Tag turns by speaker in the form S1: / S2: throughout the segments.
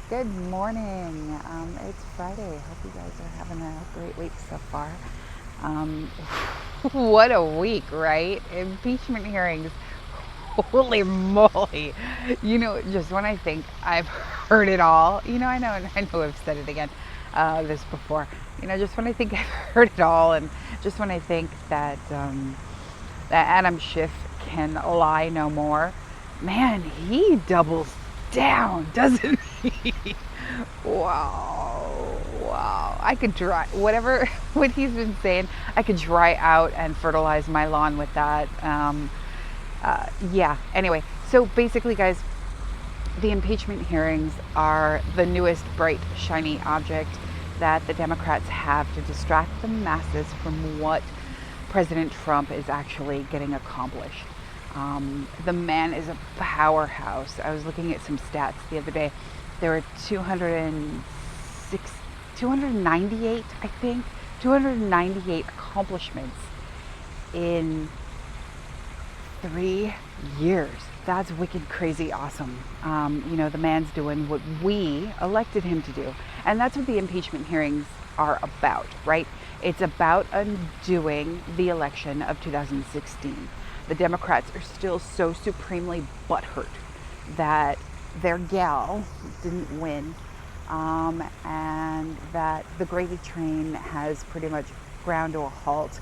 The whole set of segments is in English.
S1: Good morning. It's Friday. Hope you guys are having a great week so far. Um, what a week, right? Impeachment hearings. Holy moly. Just when I think I've heard it all, I know I've said it again, this before. Just when I think I've heard it all, and just when I think that Adam Schiff can lie no more, man, he doubles down, doesn't he? Wow, wow. I could dry whatever what he's been saying. I could dry out and fertilize my lawn with that. Yeah. Anyway, so basically, guys, the impeachment hearings are the newest bright, shiny object that the Democrats have to distract the masses from what President Trump is actually getting accomplished. The man is a powerhouse. I was looking at some stats the other day. There were 298, I think, 298 accomplishments in 3 years. That's wicked, crazy, awesome. The man's doing what we elected him to do. And that's what the impeachment hearings are about, right? It's about undoing the election of 2016. The Democrats are still so supremely butthurt that their gal didn't win, and that the gravy train has pretty much ground to a halt.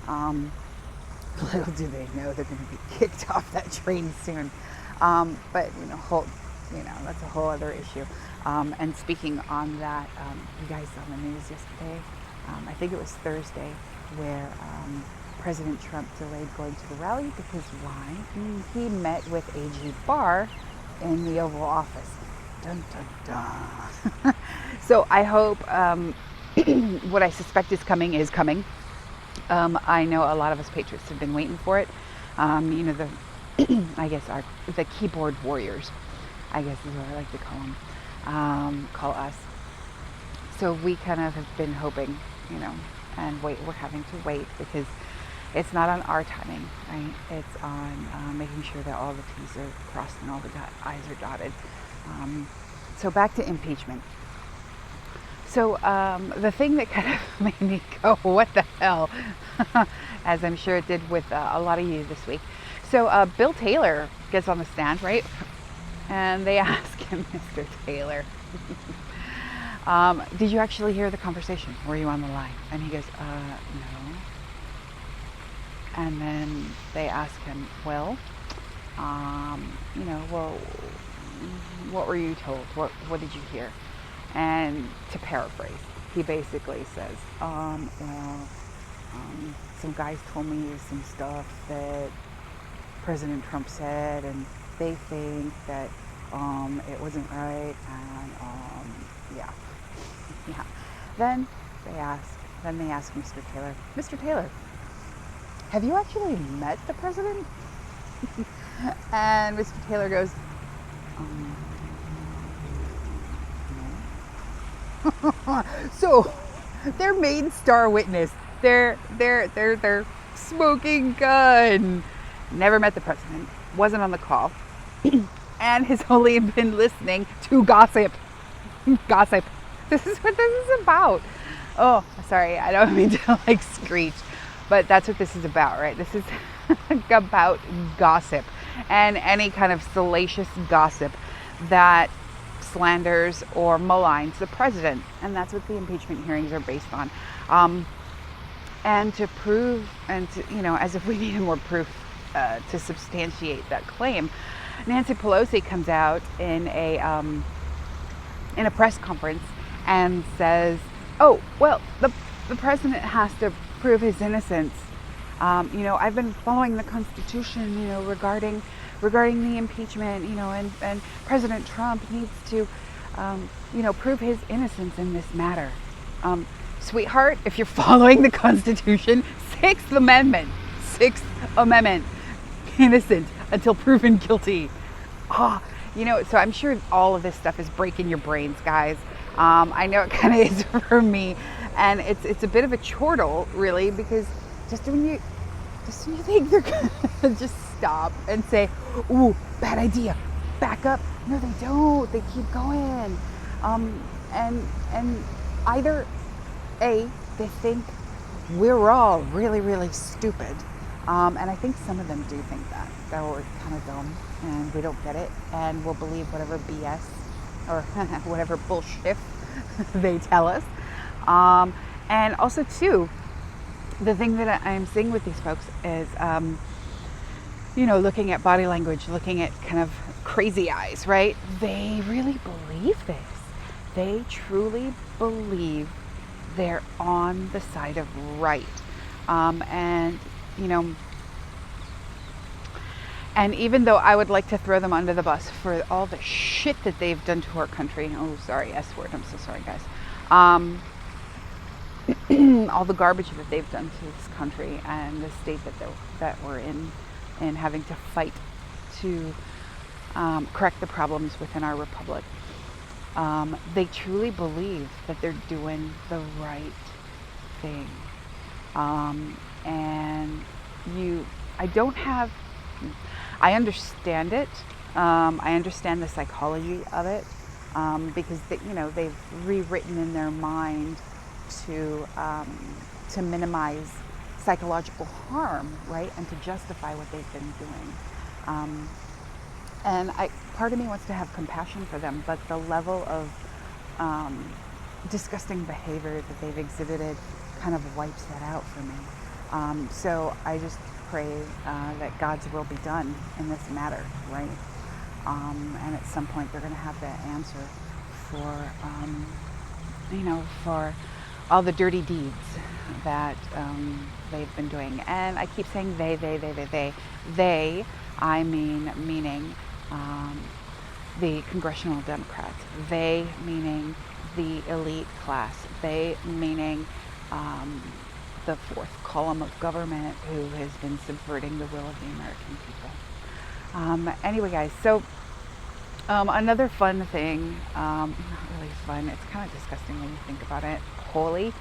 S1: Little do they know they're going to be kicked off that train soon. But that's a whole other issue. And speaking on that, you guys saw the news yesterday. I think it was Thursday, where President Trump delayed going to the rally because why? He met with A.G. Barr in the Oval Office. Dun, dun, dun. So I hope what I suspect is coming is coming. I know a lot of us patriots have been waiting for it. The I guess the keyboard warriors, I guess is what I like to call us. So we kind of have been hoping, and we're having to wait because it's not on our timing, right? It's on making sure that all the T's are crossed and all the I's are dotted. So back to impeachment. So the thing that kind of made me go, what the hell, as I'm sure it did with a lot of you this week. So Bill Taylor gets on the stand, right? And they ask him, Mr. Taylor, did you actually hear the conversation? Were you on the line? And he goes, no. And then they ask him, well, what were you told? What did you hear? And to paraphrase, he basically says, some guys told me some stuff that President Trump said, and they think that it wasn't right, and yeah. Yeah. Then they ask Mr. Taylor, have you actually met the president? And Mr. Taylor goes, no. So their main star witness, their smoking gun, never met the president, wasn't on the call, and has only been listening to gossip. Gossip. This is what this is about. Oh, sorry, I don't mean to screech, but that's what this is about, right? This is about gossip and any kind of salacious gossip that slanders or maligns the president. And that's what the impeachment hearings are based on. And to prove, and to, as if we needed more proof to substantiate that claim, Nancy Pelosi comes out in a press conference and says, oh, well, the president has to prove his innocence. I've been following the Constitution, regarding the impeachment, and President Trump needs to, prove his innocence in this matter. Sweetheart, if you're following the Constitution, Sixth Amendment, innocent until proven guilty. So I'm sure all of this stuff is breaking your brains, guys. I know it kind of is for me, and it's a bit of a chortle, really, because just when you think they're gonna just stop and say, "Ooh, bad idea, back up," no, they don't. They keep going. And either A, they think we're all really, really stupid. And I think some of them do think that we're kind of dumb and we don't get it, and we'll believe whatever BS or whatever bullshit they tell us. And also, too, the thing that I'm seeing with these folks is, looking at body language, looking at kind of crazy eyes, right? They really believe this. They truly believe they're on the side of right. And even though I would like to throw them under the bus for all the shit that they've done to our country, oh, sorry, S word, I'm so sorry, guys. All the garbage that they've done to this country and the state that we're in, and having to fight to correct the problems within our republic. They truly believe that they're doing the right thing. I understand it. I understand the psychology of it, because they've rewritten in their mind to minimize psychological harm, right, and to justify what they've been doing. And part of me wants to have compassion for them, but the level of disgusting behavior that they've exhibited kind of wipes that out for me. So I just pray that God's will be done in this matter, right? And at some point they're going to have that answer for, for all the dirty deeds that they've been doing. And I keep saying they. They, I meaning the congressional Democrats. They, meaning the elite class. They, meaning the fourth column of government who has been subverting the will of the American people. Anyway, guys, so another fun thing, not really fun, it's kind of disgusting when you think about it, wholly.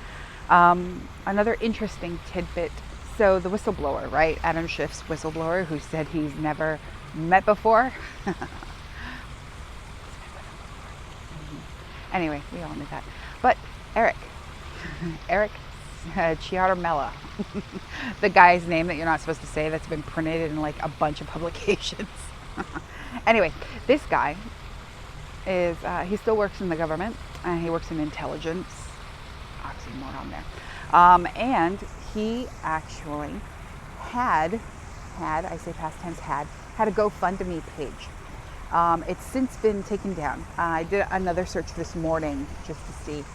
S1: Another interesting tidbit. So the whistleblower, right? Adam Schiff's whistleblower, who said he's never met before. Anyway, we all knew that. But Eric Ciaramella, the guy's name that you're not supposed to say, that's been printed in like a bunch of publications. Anyway, this guy is, he still works in the government, and he works in intelligence. Oxymoron there. And he actually had, I say past tense, had a GoFundMe page. It's since been taken down. I did another search this morning just to see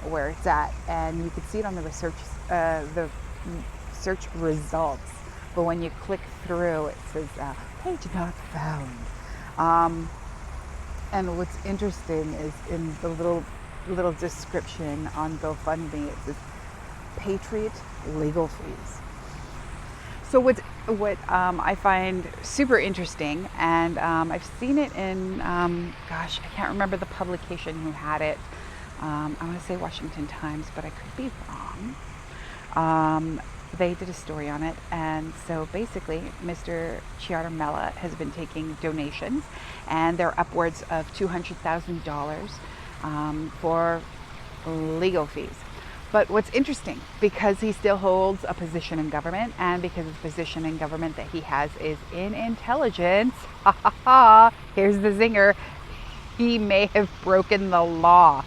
S1: where it's at, and you could see it on the search results. But when you click through, it says page not found. And what's interesting is in the little description on GoFundMe, it says Patriot legal fees. So what I find super interesting, and I've seen it in, I can't remember the publication who had it. I want to say Washington Times, but I could be wrong. They did a story on it, and so basically Mr. Ciaramella has been taking donations, and they're upwards of $200,000 for legal fees. But what's interesting, because he still holds a position in government, and because the position in government that he has is in intelligence, here's the zinger, he may have broken the law,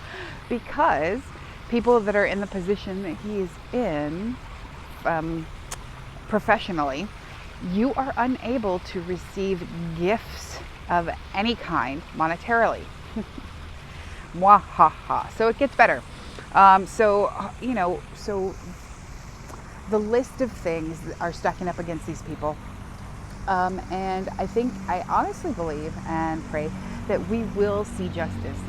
S1: because people that are in the position that he is in, professionally, you are unable to receive gifts of any kind monetarily. Mwahaha. So it gets better. So the list of things are stacking up against these people. And I honestly believe and pray that we will see justice.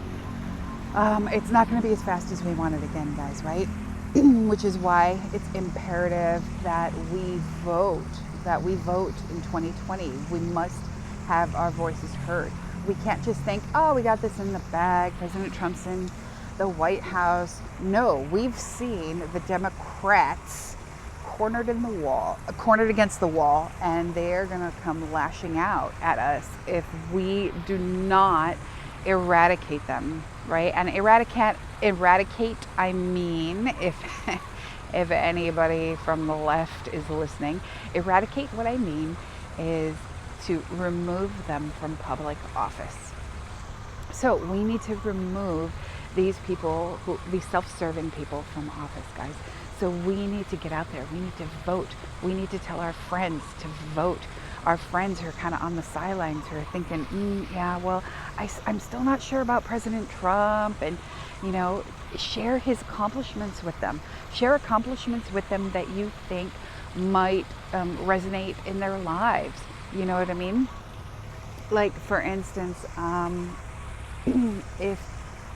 S1: It's not going to be as fast as we want it again, guys, right? Which is why it's imperative that we vote in 2020. We must have our voices heard. We can't just think, oh, we got this in the bag, President Trump's in the White House. No, we've seen the Democrats cornered against the wall, and they're going to come lashing out at us if we do not eradicate them, right? And eradicate, I mean, if if anybody from the left is listening, eradicate, what I mean is to remove them from public office. So we need to remove these people, these self-serving people from office, guys. So we need to get out there. We need to vote. We need to tell our friends to vote. Our friends who are kind of on the sidelines, who are thinking, yeah, well, I'm still not sure about President Trump. And, share his accomplishments with them. Share accomplishments with them that you think might resonate in their lives. You know what I mean? Like, for instance, if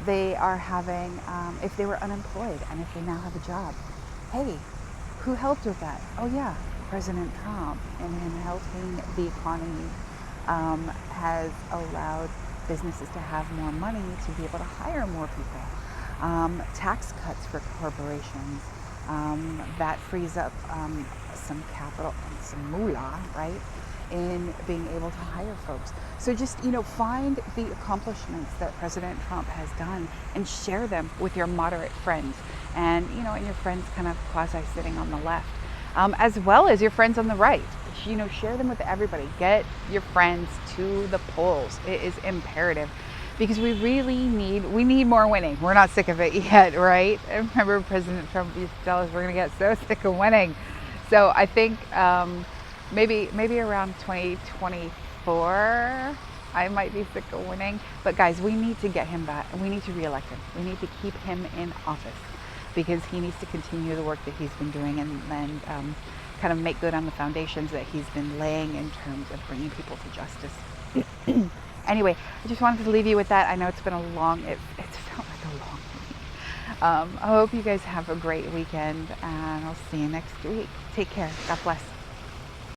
S1: they are having, if they were unemployed and if they now have a job, hey, who helped with that? Oh yeah, President Trump, and him helping the economy has allowed businesses to have more money to be able to hire more people. Tax cuts for corporations, that frees up some capital and some moolah, right, in being able to hire folks. So just, find the accomplishments that President Trump has done and share them with your moderate friends and, and your friends kind of quasi sitting on the left, as well as your friends on the right. Share them with everybody. Get your friends to the polls. It is imperative because we need more winning. We're not sick of it yet, right? I remember President Trump used to tell us we're going to get so sick of winning. So I think maybe around 2024, I might be sick of winning. But guys, we need to get him back. We need to reelect him. We need to keep him in office because he needs to continue the work that he's been doing and kind of make good on the foundations that he's been laying in terms of bringing people to justice. Anyway, I just wanted to leave you with that. I know it's been it felt like a long week. I hope you guys have a great weekend, and I'll see you next week. Take care. God bless.